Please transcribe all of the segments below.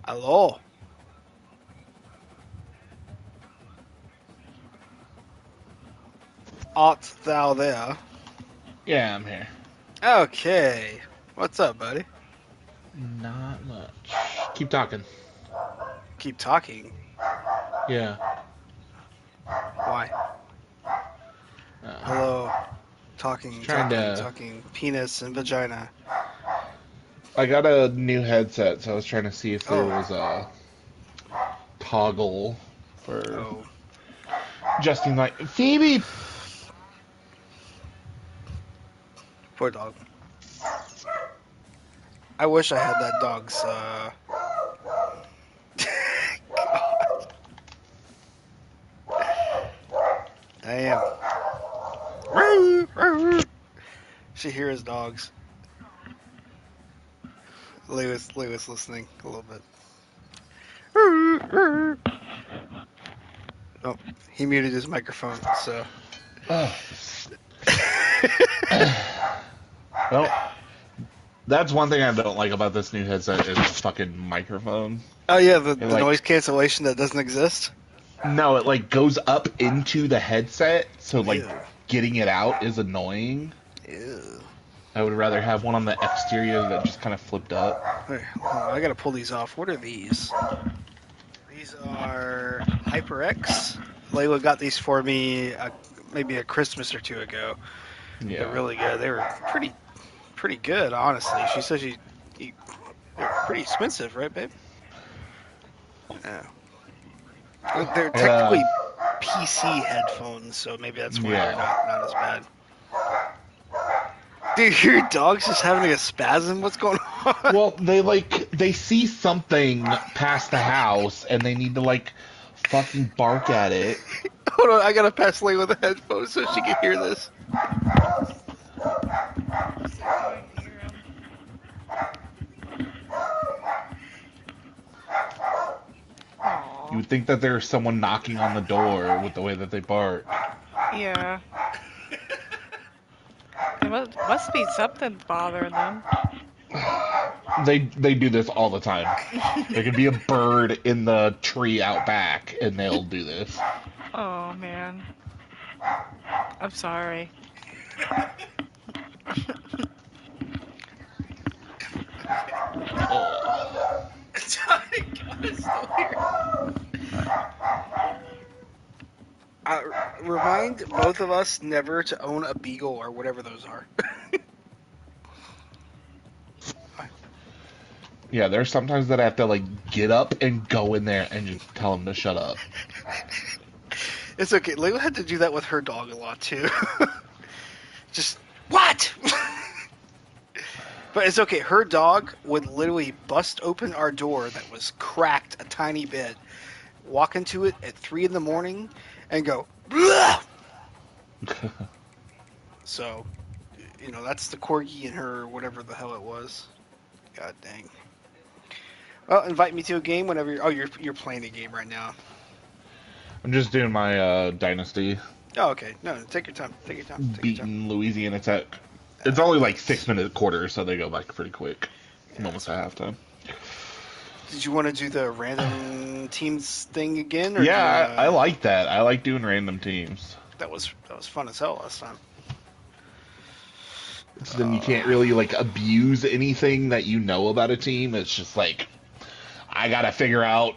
Hello. Art thou there? Yeah, I'm here. Okay. What's up, buddy? Not much. Keep talking. Keep talking. Yeah. Why? Uh, Hello. just Talking, trying talking, to. talking. Penis and vagina. I got a new headset, so I was trying to see if there Oh. was a toggle for Oh. adjusting like Phoebe. Poor dog. I wish I had that dog's, Damn. She hears dogs. Lewis listening a little bit. Oh, he muted his microphone, so. Oh. Well, that's one thing I don't like about this new headset is the fucking microphone. Oh yeah, It the like noise cancellation that doesn't exist. no, it like goes up into the headset, so like Ew. getting it out is annoying. Ew. I would rather have one on the exterior that just kind of flipped up. Hey, hold on, I gotta pull these off. What are these? These are HyperX. Layla got these for me maybe a Christmas or two ago. They're Yeah. really good. They were pretty good, honestly. She said they're pretty expensive, right, babe? Yeah. They're I gotta. technically PC headphones, so maybe that's why they're Yeah. not as bad. Dude, your dog's just having a spasm. What's going on? Well, they see something past the house and they need to like fucking bark at it. Hold on, I gotta pass Layla the headphones so she can hear this. You would think that there's someone knocking on the door with the way that they bark. Yeah. There must be something bothering them. They do this all the time. There could be a bird in the tree out back and they'll do this. Oh, man. I'm sorry. Oh. God, it's so weird. Remind both of us never to own a beagle or whatever those are. Yeah, there's sometimes that I have to like get up and go in there and just tell them to shut up. It's okay. Layla had to do that with her dog a lot too. Just what? But it's okay. Her dog would literally bust open our door that was cracked a tiny bit, walk into it at 3 in the morning, and go. Bleh! So, that's the corgi in her, or whatever the hell it was. God dang. Well, invite me to a game whenever you're playing a game right now. I'm just doing my dynasty, Oh, okay. No, take your time. Take your time. Take your time. beating Louisiana Tech. It's only like 6 minute quarters, so they go by pretty quick. I'm almost at halftime. Did you want to do the random teams thing again, or do you Yeah, want I to? like that. I like doing random teams. That was fun as hell last time. So then you can't really like abuse anything that you know about a team. It's just like I gotta figure out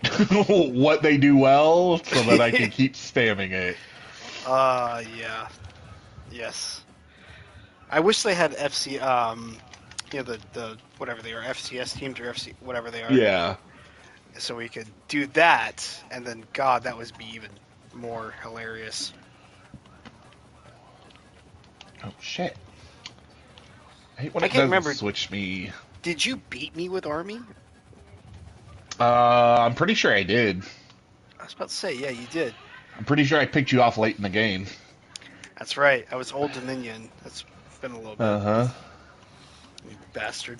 what they do well so that I can keep spamming it. Yeah. Yes. I wish they had FC, the whatever they are, FCS teams or FC, whatever they are. Yeah. So we could do that, and then, God, that would be even more hilarious. Oh shit. I hate when I it can't doesn't remember. switch me. Did you beat me with Army? I'm pretty sure I did. I was about to say, yeah, you did. I'm pretty sure I picked you off late in the game. That's right. I was Old Dominion. That's been a little bit. Uh-huh. You bastard.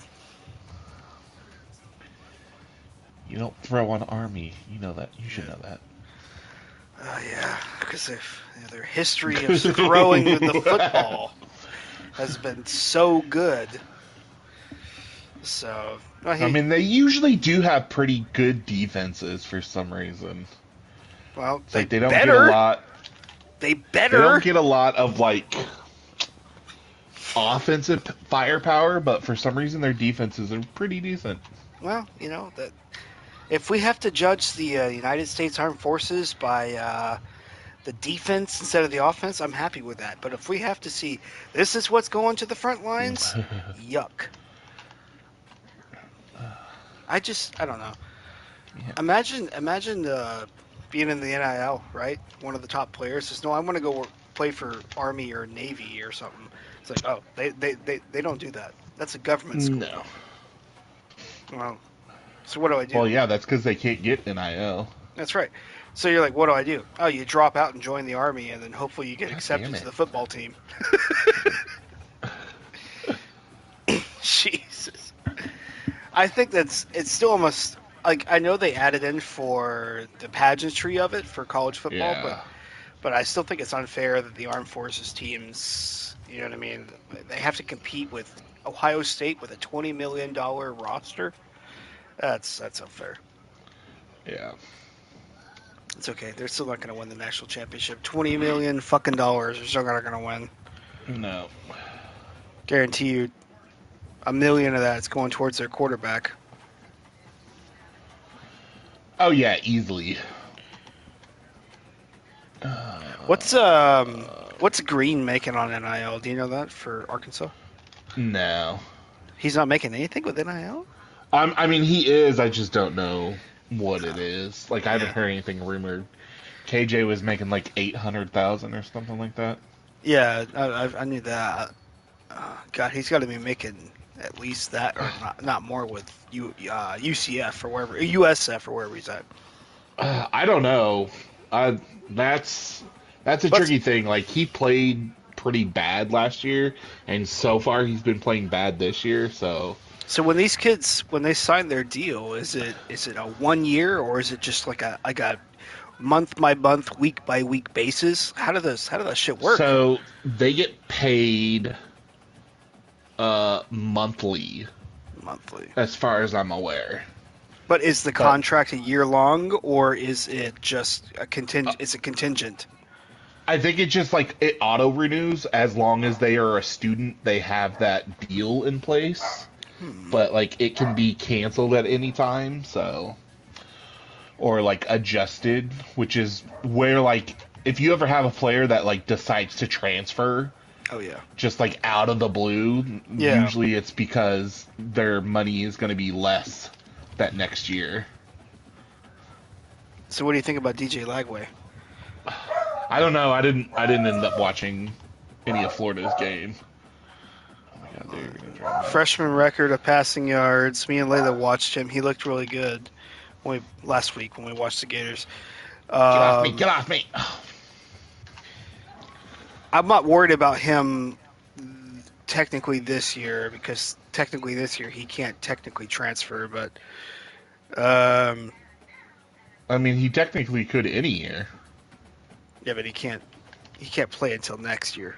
You don't throw on Army. You know that. You should know that. Oh, yeah, because their history of throwing the football has been so good. So, well, I mean, they usually do have pretty good defenses for some reason. It's they like they don't get a better. lot. They They don't better. get a lot of like offensive firepower, but for some reason their defenses are pretty decent. Well, that if we have to judge the United States Armed Forces by the defense instead of the offense, I'm happy with that. But if we have to see this is what's going to the front lines, yuck. I don't know. Yeah. Imagine being in the NIL, right? One of the top players says, "No, I want to go play for Army or Navy or something." It's like, oh, they don't do that. That's a government school. No. Well, so what do I Well, do? yeah, that's because they can't get NIL. That's right. So you're like, what do I do? Oh, you drop out and join the Army, and then hopefully you get God accepted damn to it. the football team. Jesus. I think it's still almost like I know they added in for the pageantry of it for college football, but Yeah. I still think it's unfair that the armed forces teams, you know what I mean, they have to compete with Ohio State with a $20 million roster. That's unfair. Yeah. It's okay. They're still not going to win the national championship. $20 million fucking dollars. They're still not going to win. No. Guarantee you, $1 million of that is going towards their quarterback. Oh yeah, easily. What's Green making on NIL? Do you know that for Arkansas? No. He's not making anything with NIL. I mean, he is. I just don't know what it is. Like, I haven't Yeah, heard anything rumored. KJ was making like 800,000 or something like that. yeah, I knew that. God, he's got to be making at least that, or not more with UCF or wherever, USF or wherever he's at. I don't know. Uh, that's that's a But tricky thing. Like, he played pretty bad last year, and so far he's been playing bad this year. So so when these kids when they sign their deal, is it a 1 year or is it just like a month by month, week by week basis? How does that shit work? so they get paid monthly, Monthly. as far as I'm aware. But is the But contract a year long or is it just a uh, contingent? It's a contingent. I think it just like it auto renews as long as they are a student. They have that deal in place, Hmm. but like it can be canceled at any time. So or like adjusted, which is where like if you ever have a player that like decides to transfer Oh yeah. just like out of the blue, Yeah. usually it's because their money is going to be less that next year. So what do you think about DJ Lagway? I don't know. I didn't end up watching any of Florida's game. Oh my god, they're gonna drive me nuts. Freshman record of passing yards. Me and Layla watched him. He looked really good last week when we watched the Gators. Get off me! Um, Get off me! I'm not worried about him technically this year because technically this year he can't technically transfer, but um, I mean, he technically could any year. yeah, but he can't play until next year.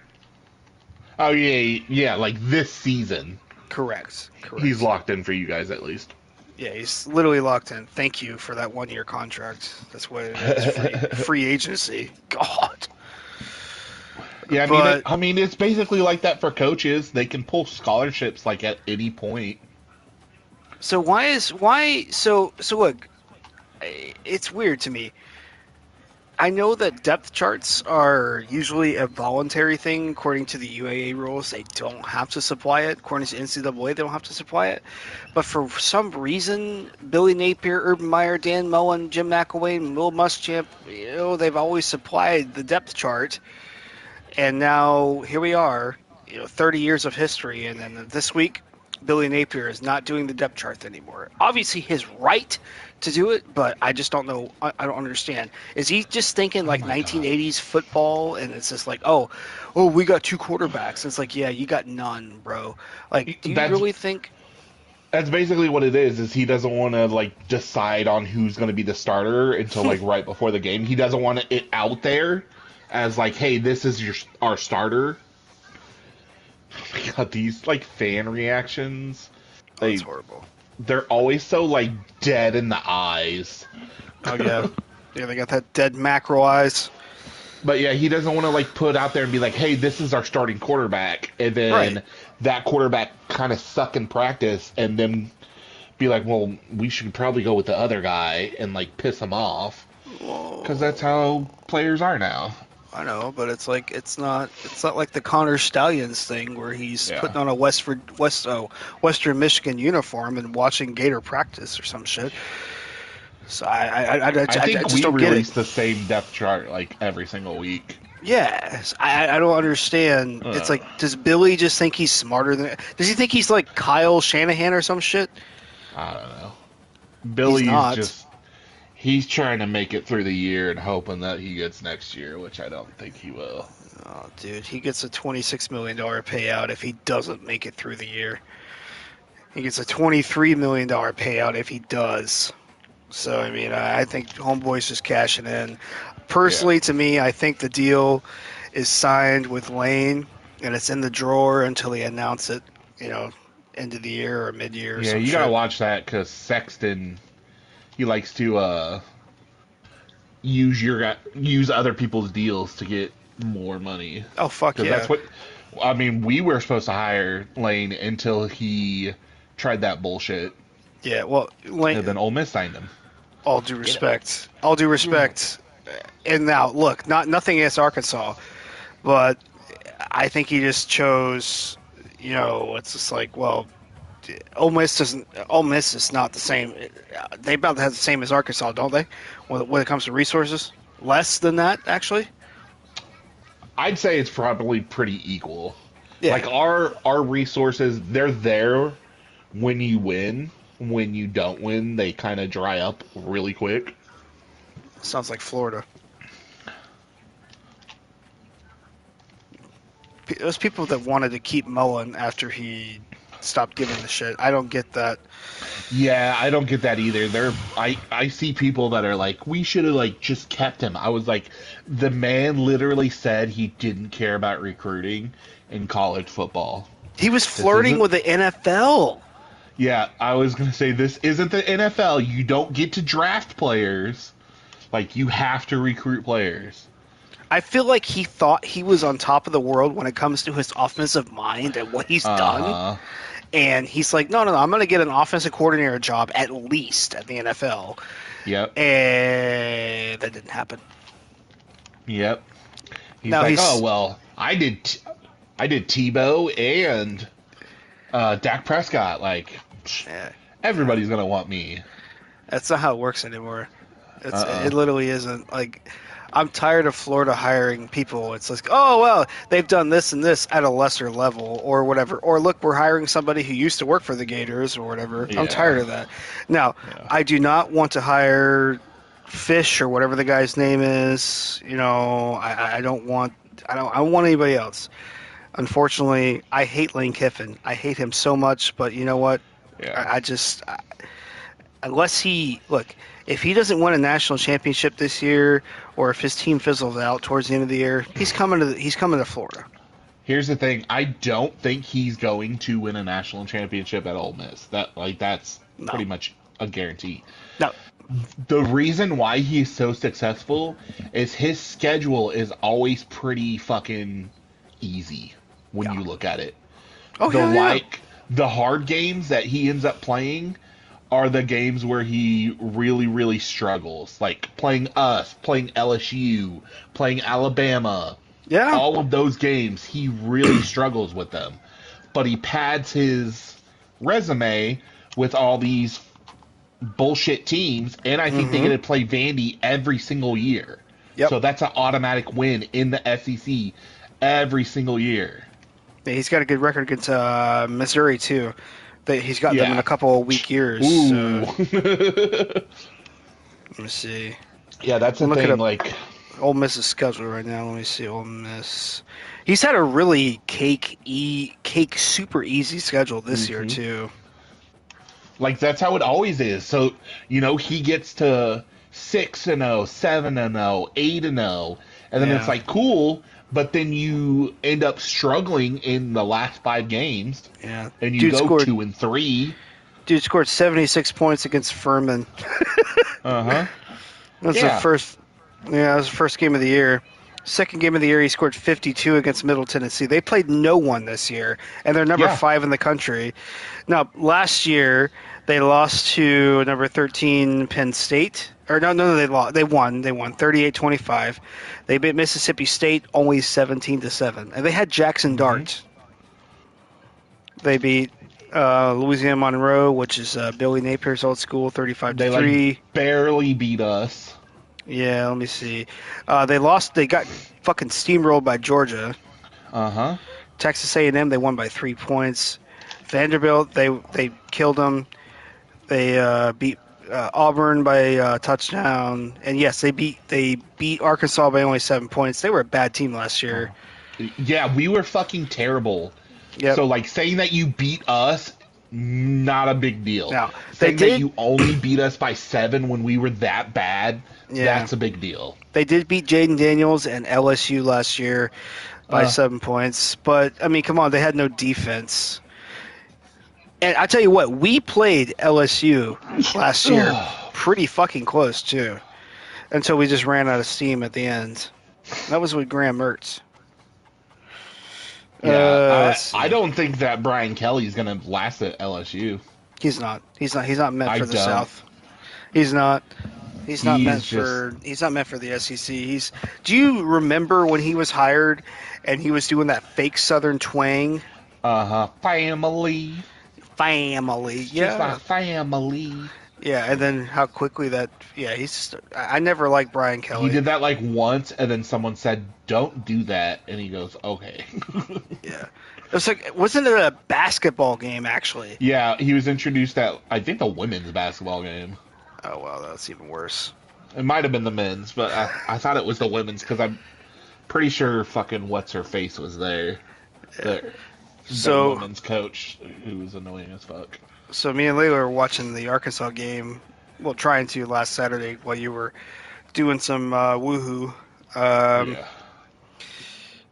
Oh yeah, yeah. Like this season, Correct. he's Correct. locked in for you guys at least. Yeah, he's literally locked in. Thank you for that 1 year contract. That's what it is. Free agency. God. Yeah, But I mean, it's basically like that for coaches. They can pull scholarships like at any point. so why so look, it's weird to me. I know that depth charts are usually a voluntary thing according to the UAA rules. They don't have to supply it. According to NCAA, they don't have to supply it. But for some reason, Billy Napier, Urban Meyer, Dan Mullen, Jim McElwain, and Will Muschamp, they've always supplied the depth chart. And now here we are, 30 years of history, and then this week, Billy Napier is not doing the depth chart anymore. Obviously, his right to do it, but I just don't know. I don't understand. Is he just thinking Oh like my god. 1980s football, and it's just like, we got two quarterbacks. And it's like, yeah, you got none, bro. Like, do you That's really think? that's basically what it is. Is he doesn't want to like decide on who's going to be the starter until like right before the game. He doesn't want it out there as like, hey, this is our starter. Oh my god, these like fan reactions. Oh, that's They horrible. they're always so like dead in the eyes. Oh yeah, yeah. They got that dead mackerel eyes. But yeah, he doesn't want to like put out there and be like, "Hey, this is our starting quarterback," and Right. then that quarterback kind of suck in practice, and then be like, "Well, we should probably go with the other guy," and like piss him off because that's Well, how players are now. I know, but it's like it's not like the Connor Stallions thing where he's Yeah, putting on a Western Michigan uniform and watching Gator practice or some shit. So I I think just we don't get it. release the same depth chart like every single week. Yes, I don't understand. It's Uh, like, does Billy just think he's smarter than? Does he think he's like Kyle Shanahan or some shit? I don't know. He's Billy's not. just he's trying to make it through the year and hoping that he gets next year, which I don't think he will. Oh, dude, he gets a $26 million payout if he doesn't make it through the year. He gets a $23 million payout if he does. So I mean, I think Homeboy's just cashing in. Yeah. Personally, to me, I think the deal is signed with Lane, and it's in the drawer until he announce it. You know, end of the year or mid year or Yeah, some you gotta shit. watch that because Sexton he likes to use other people's deals to get more money Oh fuck because yeah, that's what I mean. We were supposed to hire Lane until he tried that bullshit, yeah. Well, and then Lane, Ole Miss signed him. all due Get it? respect, all due Yeah. respect. And now, look, not nothing against Arkansas, but I think he just chose. You know, it's just like, well, Ole Miss doesn't. Ole Miss is not the same. They about to have the same as Arkansas, don't they? When it comes to resources, less than that actually. I'd say it's probably pretty equal. Yeah, Like our resources, they're there when you win. When you don't win, they kind of dry up really quick. sounds like Florida. Those people that wanted to keep Mullen after he stopped giving the shit. I don't get that. Yeah, I don't get that either. I see people that are like, we should have like just kept him. I was like, the man literally said he didn't care about recruiting in college football. He was This flirting isn't. with the NFL. Yeah, I was gonna say this isn't the NFL. You don't get to draft players. Like you have to recruit players. I feel like he thought he was on top of the world when it comes to his offensive mind and what he's Uh done. huh. And he's like, no, no, no, I'm going to get an offensive coordinator job at least at the NFL. Yep. And that didn't happen. Yep. He's Now like, oh he's, well, I did Tebow and Dak Prescott. Like, eh, everybody's gonna want me. that's not how it works anymore. Uh It literally isn't. Like, I'm tired of Florida hiring people. It's like, oh well, they've done this and this at a lesser level or whatever. Or look, we're hiring somebody who used to work for the Gators or whatever. I'm tired Yeah. of that. Now, Yeah. I do not want to hire Fish or whatever the guy's name is. You know, I don't want. I don't want anybody else. Unfortunately, I hate Lane Kiffin. I hate him so much. But you know what? Yeah. I just unless he look, if he doesn't win a national championship this year, or if his team fizzles out towards the end of the year, he's coming to Florida. Here's the thing. I don't think he's going to win a national championship at Ole Miss. That's No, pretty much a guarantee. no, The reason why he's so successful is his schedule is always pretty fucking easy when yeah. you look at it. Oh The yeah, yeah, like the hard games that he ends up playing are the games where he really struggles. Like playing us, playing LSU, playing Alabama. yeah. All of those games he really struggles with them. But he pads his resume with all these bullshit teams, and I think they get Mm-hmm. to play Vandy every single year. Yep. So that's an automatic win in the SEC every single year. Yeah, he's got a good record against Missouri too. He's got them in a Yeah. couple of weak years. Ooh. Let me see. Yeah, that's the I'm looking thing. up Like, Ole Miss's schedule right now. Let me see. Ole Miss. He's had a really cake super easy schedule this year mhm. too. That's how it always is. So he gets to 6-0, 7-0, 8-0, and then it's Yeah. like cool. But then you end up struggling in the last 5 games, Yeah. and you Dude go scored 2-3. Dude scored 76 points against Furman. Uh-huh. That's the Yeah. first. Yeah, that was the first game of the year. Second game of the year, he scored 52 against Middle Tennessee. They played no one this year, and they're number Yeah. 5 in the country. Now, last year they lost to number 13 Penn State. Or no, they lost. They won. They won 38-25. They beat Mississippi State only 17-7, and they had Jackson Hmm. Dart. They beat Louisiana Monroe, which is Billy Napier's old school, 35 to They like 3. barely beat us. Yeah, let me see. They lost. They got fucking steamrolled by Georgia. Uh-huh. Texas A&M, they won by 3 points. Vanderbilt, they killed them. They beat Auburn by a touchdown, and yes, they beat Arkansas by only 7 points. They were a bad team last year. Yeah, we were fucking terrible. Yep. So, like, saying that you beat us, not a big deal. Now they Saying that did. you only beat us by 7 when we were that bad, Yeah, that's a big deal. they did beat Jaden Daniels and LSU last year by Uh, 7 points. But I mean, come on, they had no defense. And I tell you what, we played LSU last year pretty fucking close too, until we just ran out of steam at the end. That was with Graham Mertz. yeah, Let's I see. don't think that Brian Kelly's going to last at LSU. He's not. He's not. He's not meant I for the don't. South. He's not. He's not He's meant just, for. He's not meant for the SEC. He's. Do you remember when he was hired, and he was doing that fake Southern twang? family. Family. It's just Yeah. like family. Yeah. And then how quickly that. Yeah. He's. Just, I never liked Brian He Kelly. did that like once, and then someone said, "Don't do that," and he goes, "Okay." Yeah. It was like. Wasn't it a basketball game actually? Yeah, he was introduced at I think the women's basketball game. Oh wow, that's even worse. It might have been the men's, but I thought it was the women's because I'm pretty sure fucking what's her face was there. The So. women's coach who was annoying as fuck. So me and Layla were watching the Arkansas game, well, trying to last Saturday while you were doing some woohoo. Yeah.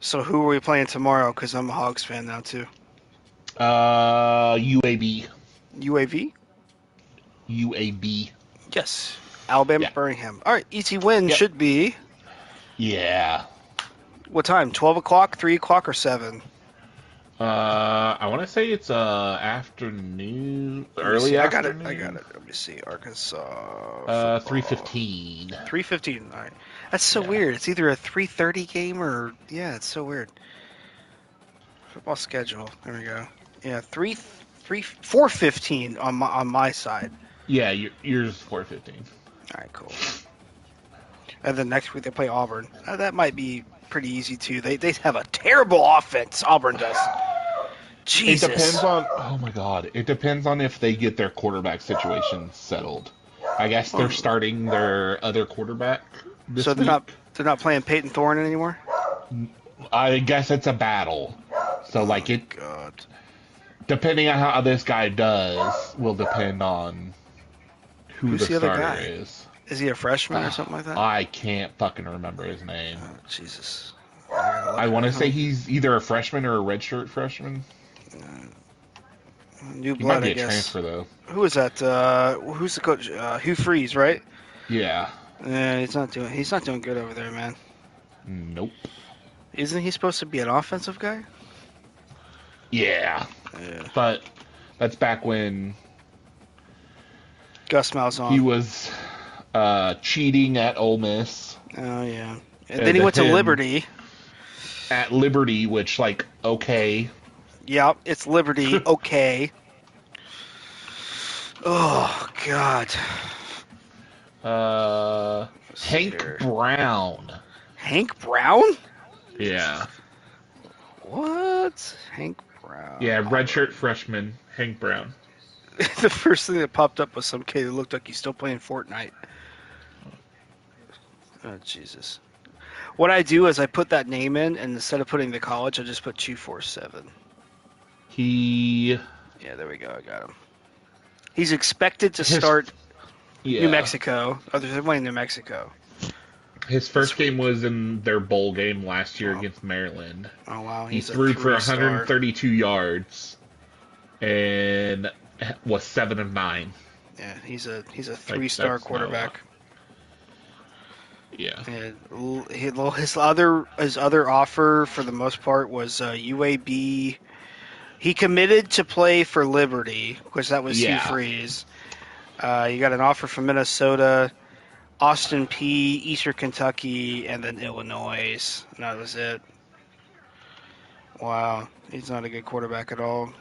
So who are we playing tomorrow? Because I'm a Hogs fan now too. UAB. UAV? UAB. Yes. Alabama, Yeah. Birmingham. All right, easy win Yep. should be Yeah. what time? 12 o'clock, 3 o'clock, or 7? I want to say it's afternoon, Let me early see. afternoon. I got it. Let me see. Arkansas. 3:15. 3:15. All right. That's so Yeah. weird. It's either a 3:30 game or yeah, it's so weird. Football schedule. There we go. Yeah, 4:15 on my side. Yeah, yours 4:15. All right, cool. And then next week they play Auburn. That might be pretty easy too. They have a terrible offense. Auburn does. Jesus. It depends on. Oh my God! It depends on if they get their quarterback situation settled. I guess they're starting their other quarterback this So they're week. not playing Peyton Thorne anymore. I guess it's a battle. So like it, God. depending on how this guy does, will depend on who Who's the the other starter guy? is. Is he a freshman or something like that? I can't fucking remember his name. Oh, Jesus. I want to say he's either a freshman or a redshirt freshman. New He might blood, be I a guess. transfer though. Who is that? Who's the coach? Hugh Freeze, right? Yeah. Yeah, he's not doing good over there, man. Nope. Isn't he supposed to be an offensive guy? Yeah. Yeah. But that's back when Gus Malzahn. he was cheating at Ole Miss, Oh yeah. And And then he went to him- Liberty. at Liberty, which like okay, Yep, it's Liberty. Okay. Oh God. Let's see Hank here. Brown. Hank Brown? Yeah. What? Hank Brown. Yeah, redshirt freshman Hank Brown. The first thing that popped up was some kid who looked like he's still playing Fortnite. Oh Jesus. What I do is I put that name in, and instead of putting the college, I just put 247. He Yeah, there we go. I got him. He's expected to His- start yeah. New Mexico. Oh, they're playing New Mexico. His first game was in their bowl game last year against Maryland. Oh wow, He he's a threw for three-star. 132 yards and was 7-9. Yeah, he's a Like, 3-star that's not a lot. quarterback. Yeah. And his other offer for the most part was UAB. He committed to play for Liberty, because that was Hugh Yeah. Freeze. You got an offer from Minnesota, Austin P, Eastern Kentucky, and then Illinois. And that was it. Wow, he's not a good quarterback at all.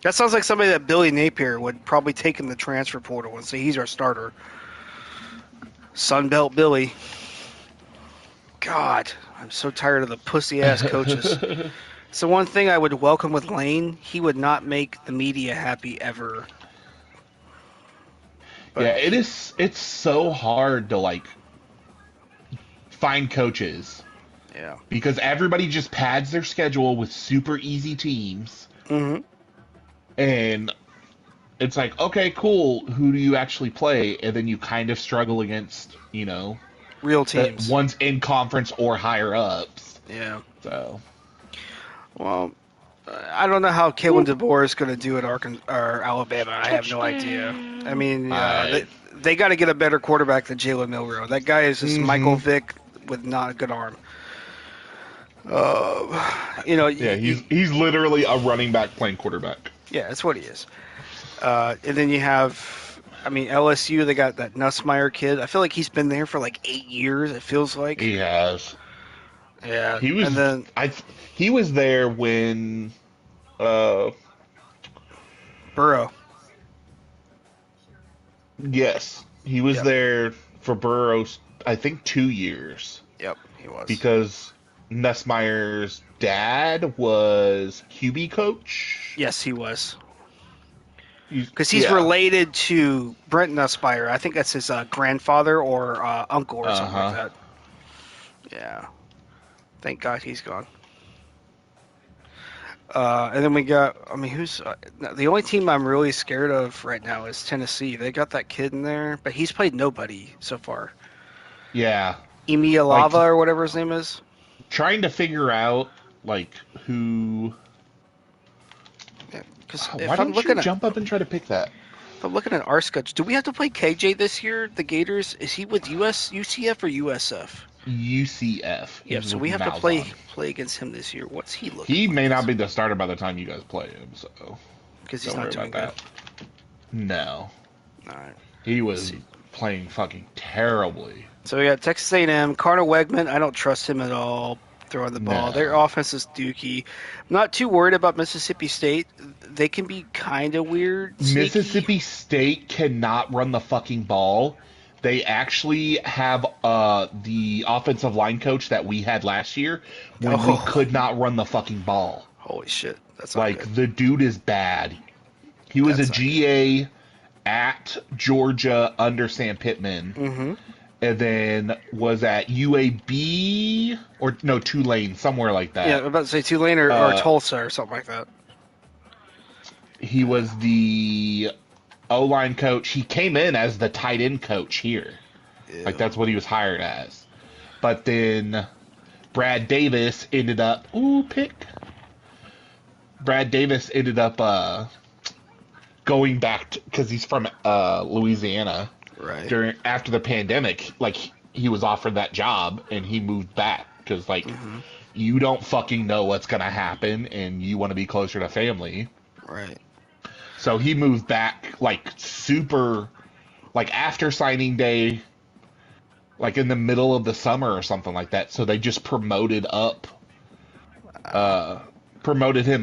That sounds like somebody that Billy Napier would probably take in the transfer portal and say he's our starter. Sunbelt Billy. God, I'm so tired of the pussy ass coaches. So one thing I would welcome with Lane, he would not make the media happy ever. But Yeah, it's so hard to like find coaches yeah. because everybody just pads their schedule with super easy teams, Mm-hmm. and it's like, okay, cool, who do you actually play? And then you kind of struggle against, Real the teams. ones in conference or higher ups. Yeah. So, Well, I don't know how Kalen DeBoer is going to do at Arkansas or Alabama. I have no idea. I Touchdown. mean, I they got to get a better quarterback than Jalen Milroe. That guy is just Michael hmm Vick with not a good arm. yeah, he's literally a running back playing quarterback. Yeah, that's what he is. And then you have, I mean, LSU. They got that Nussmeier kid. I feel like he's been there for like 8 years. It feels like. He has. Yeah, He and was then he was there when uh Burrow. yes, he was Yep. there for Burroughs, I think 2 years, Yep, he was. because Nussmeier's dad was QB coach. Yes, he was. He's- Because he's yeah. related to Brent Nussmeier. I think that's his grandfather or uncle or something like Uh-huh. that. Yeah. Thank God he's gone. And then we got, I mean, who's the only team I'm really scared of right now is Tennessee. They got that kid in there, but he's played nobody so far. Yeah. Like, Lava or whatever his name is. trying to figure out like who. Yeah. Because Why don't you jump up and try to pick that? if I'm looking at our schedule, do we have to play KJ this year? The Gators? Is he with UCF or USF? UCF. Yeah, He's so with we have to play Malzahn. against him this year. What's he looking? He like may not be the starter by the time you guys play him, so because he's don't not worry doing about good. that. No, All right. he Let's was see. playing fucking terribly. So we got Texas A&M, Connor Wegman. I don't trust him at all throwing the ball. Their No. offense is dookie. I'm not too worried about Mississippi State. They can be kind of weird, sneaky. Mississippi State cannot run the fucking ball. They actually have the offensive line coach that we had last year when we Oh. could not run the fucking ball. Holy shit, that's not Like, good. the dude is bad. He was That's a not GA at Georgia under Sam Pittman, Mm-hmm. and then was at UAB or no, Tulane, somewhere like that. Yeah, I'm about to say Tulane or Uh, Tulsa or something like that. He was the O-line coach. He came in as the tight end coach here. Like, that's what he was hired as. But then Brad Davis ended up Brad Davis ended up going back because he's from Louisiana. Right. After the pandemic, like, he was offered that job and he moved back because, like, you don't fucking know what's gonna happen and you want to be closer to family. Right. So he moved back, like, super, like, after signing day, like, in the middle of the summer or something like that. So they just promoted him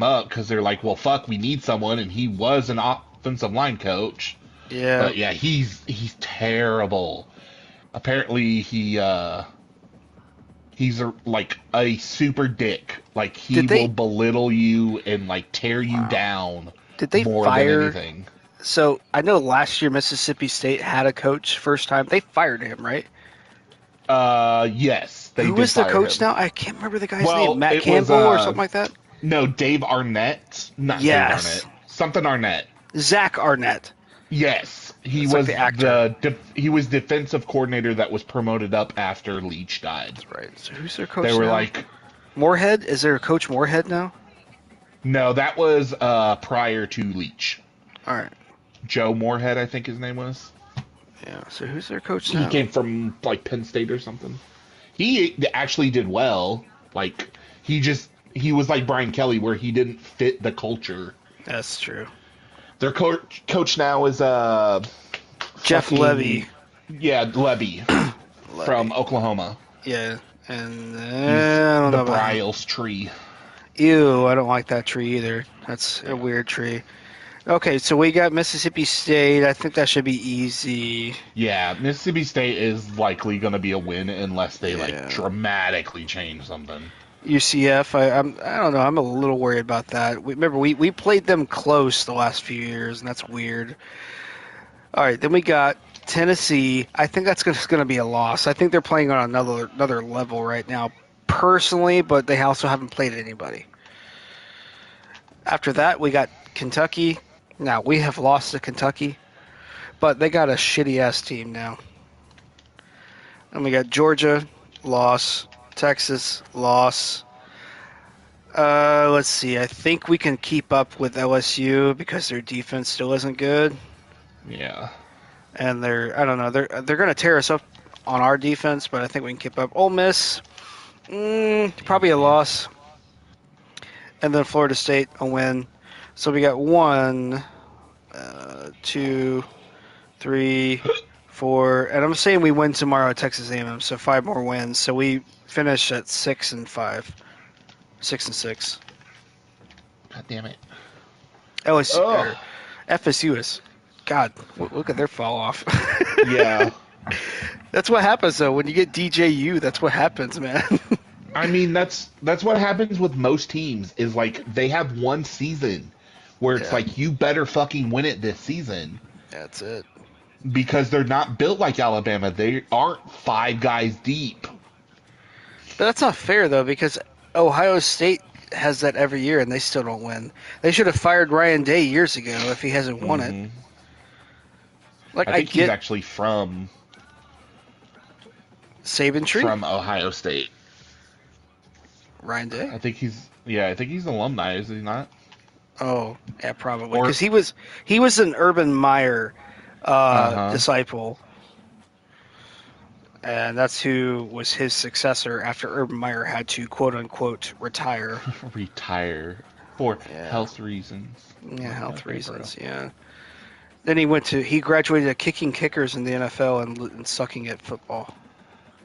up because they're like, well, fuck, we need someone, and he was an offensive line coach. Yeah. But yeah, he's terrible. Apparently he's like a super dick. Like, he Did they- will belittle you and like tear you down Did they more than fire? anything. So I know last year Mississippi State had a coach first time. They fired him, right? Yes, they Who did is the fire coach him. now? I can't remember the guy's Well, name. Matt it was, Campbell or something like that. No, Dave Arnett. Not Yes. Dave Arnett. Something Arnett. Zach Arnett. Yes, he It's like was the actor. he was defensive coordinator that was promoted up after Leach died. Right. So who's their coach They were now? like, Moorhead? Is there a coach Moorhead now? no, that was prior to Leach. All right. Joe Moorhead, I think his name was. Yeah. So who's their coach He now? came from like Penn State or something. He actually did well. Like he was like Brian Kelly, where he didn't fit the culture. That's true. Their coach now is Jeff Levy. fucking yeah Levy from Levy. Oklahoma. Yeah. And He's I don't the know about him. Bryles tree. Ew, I don't like that tree either. That's a Yeah. weird tree. Okay, so we got Mississippi State. I think that should be easy. Yeah, Mississippi State is likely going to be a win unless they like Yeah. dramatically change something. UCF, I don't know. I'm a little worried about that. Remember, we played them close the last few years, and that's weird. All right, then we got Tennessee. I think that's going to be a loss. I think they're playing on another level right now, personally, but they also haven't played anybody. After that, we got Kentucky. Now we have lost to Kentucky, but they got a shitty ass team now. And we got Georgia, loss. Texas, loss. Let's see. I think we can keep up with LSU because their defense still isn't good, Yeah. and I don't know they're going to tear us up on our defense, but I think we can keep up. Ole Miss, Damn probably a it. loss, and then Florida State a win. So we got one, two, three, four, and I'm saying we win tomorrow at Texas A&M, so 5 more wins. So we finish at 6-5, 6-6. God damn it. LSU Oh. or FSU is, God, look at their fall off. Yeah. That's what happens though when you get DJU. That's what happens, man. I mean, that's what happens with most teams is like they have one season where it's Yeah, like you better fucking win it this season that's it. because they're not built like Alabama. They aren't five guys deep. But that's not fair though because Ohio State has that every year and they still don't win. They should have fired Ryan Day years ago if he hasn't won it. Hmm. Like I I think he's get actually Saban tree, from Ohio State. Ryan Day. I think he's an alumni, is he not? Oh yeah, probably Or because he was an Urban Meyer uh-huh. disciple, and that's who was his successor after Urban Meyer had to quote unquote retire. Retire for Yeah, health reasons. yeah, health Okay, bro. reasons. Yeah. Then he graduated at kicking kickers in the NFL and sucking at football.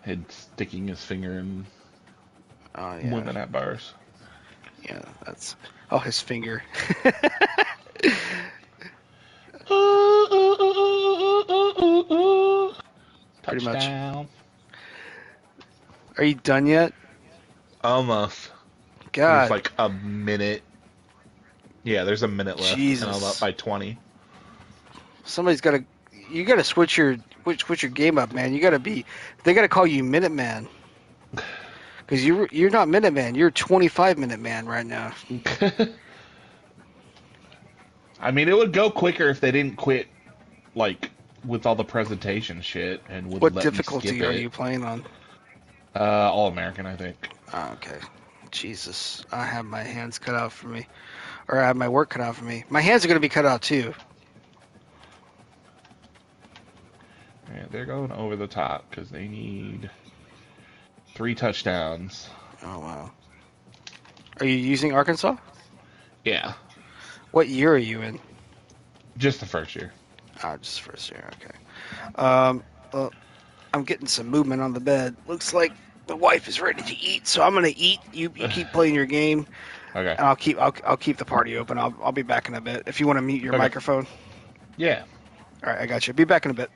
And sticking his finger in Oh yeah, women at bars. yeah. That's his finger. Pretty much. Touchdown. Are you done yet? Almost. There's God, like a minute. Yeah, there's a minute left, and I'm up Jesus. by 20. Somebody's got to. You got to switch your game up, man. You got to be. They got to call you Minuteman because you're not Minuteman. You're 25 Minute Man right now. I mean, it would go quicker if they didn't quit, like, with all the presentation shit and would What let me skip difficulty are it. you playing on? All American, I think. Oh, okay. Jesus, I have my hands cut out for me, or I have my work cut out for me. My hands are going to be cut out too. Yeah, they're going over the top because they need 3 touchdowns. Oh wow. Are you using Arkansas? Yeah, What year are you in? just the first year. Ah, just first year. Okay. Well, I'm getting some movement on the bed. Looks like the wife is ready to eat, so I'm gonna eat. You keep playing your game, Okay. and I'll keep the party open. I'll be back in a bit. If you want to mute your Okay. microphone. Yeah. All right, I got you. Be back in a bit.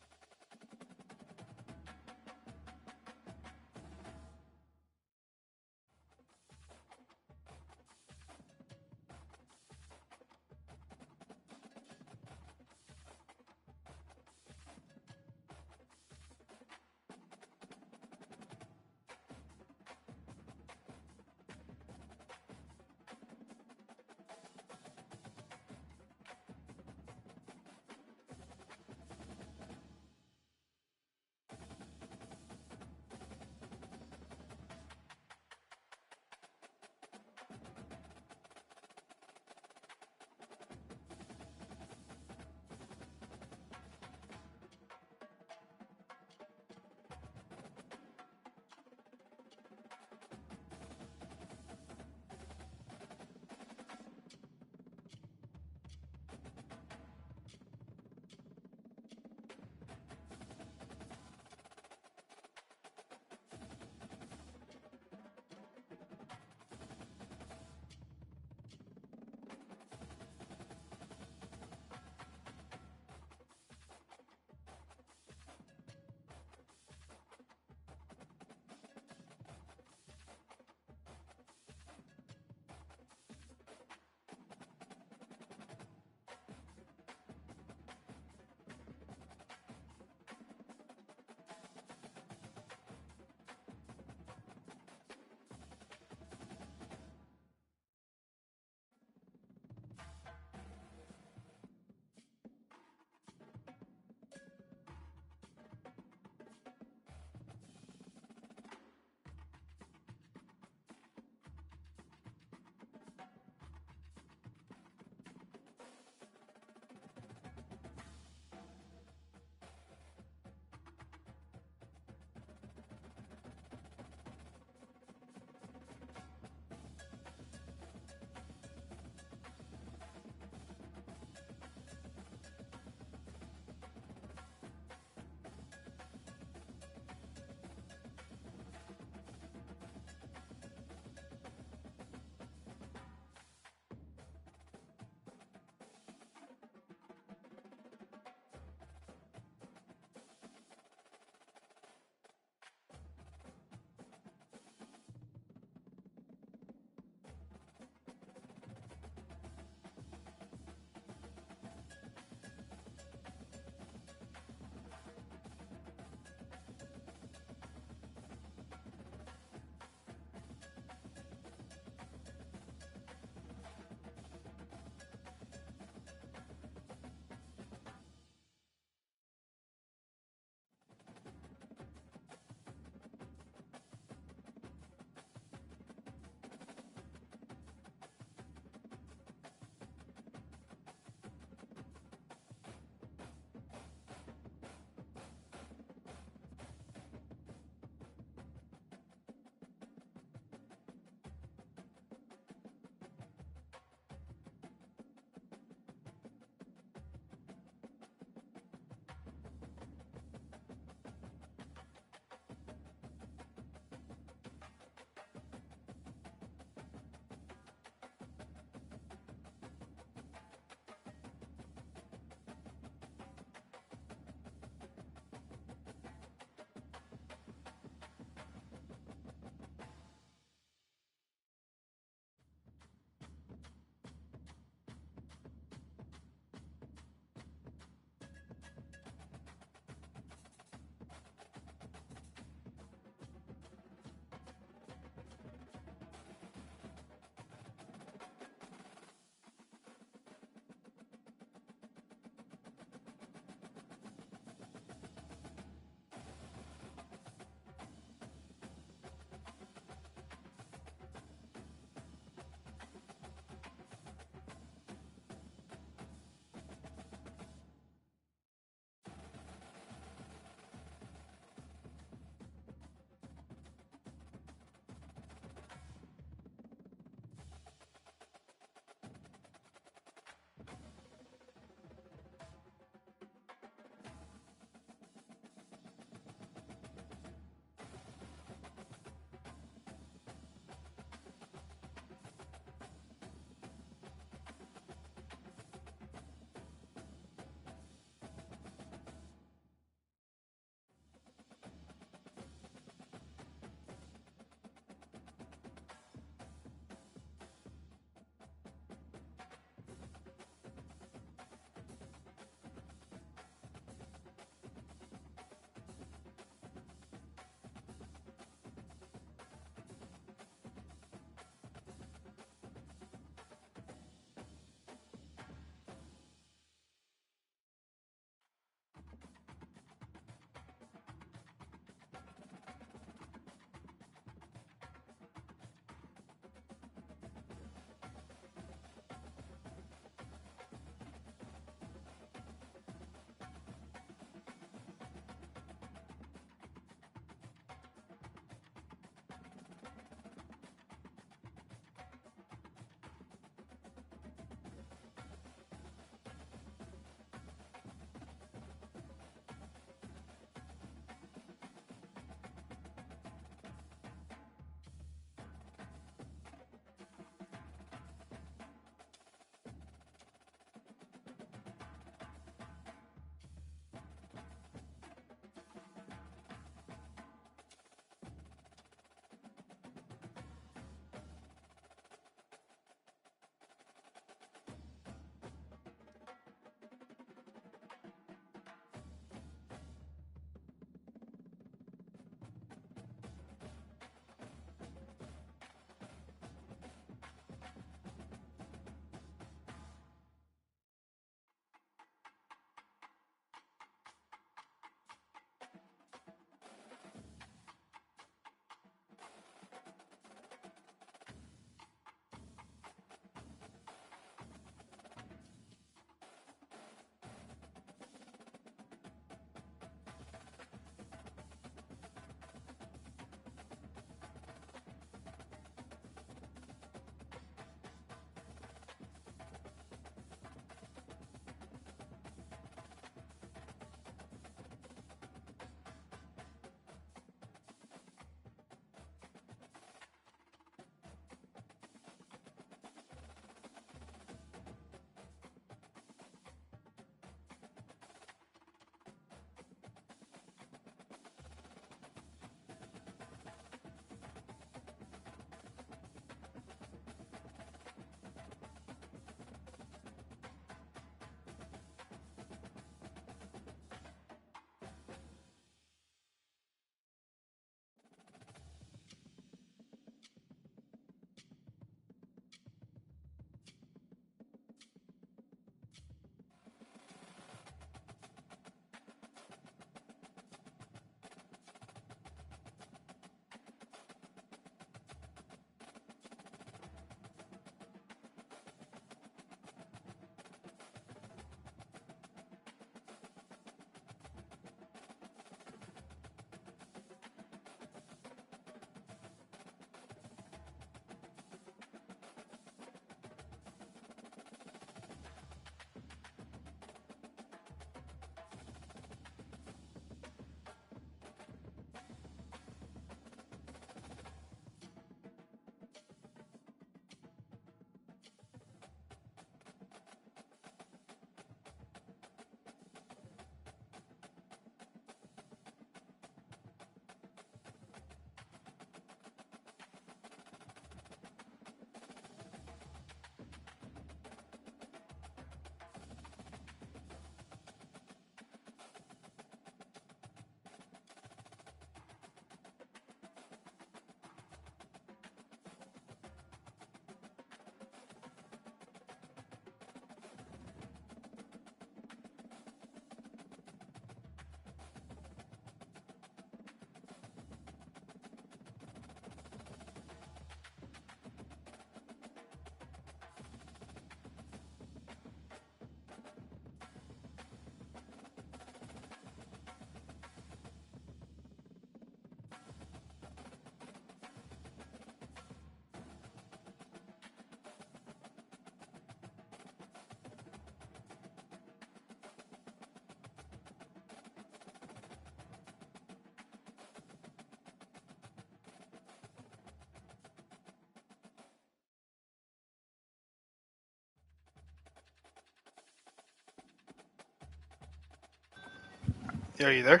Are you there?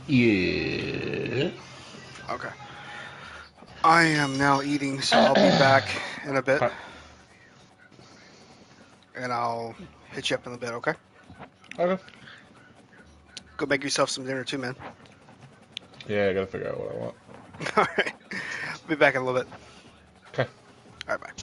Yeah. Okay. I am now eating, so I'll be back in a bit, Okay. and I'll hit you up in a bit. Okay. Okay. Go make yourself some dinner too, man. Yeah, I gotta figure out what I want. All right. Be back in a little bit. Okay. All right. Bye.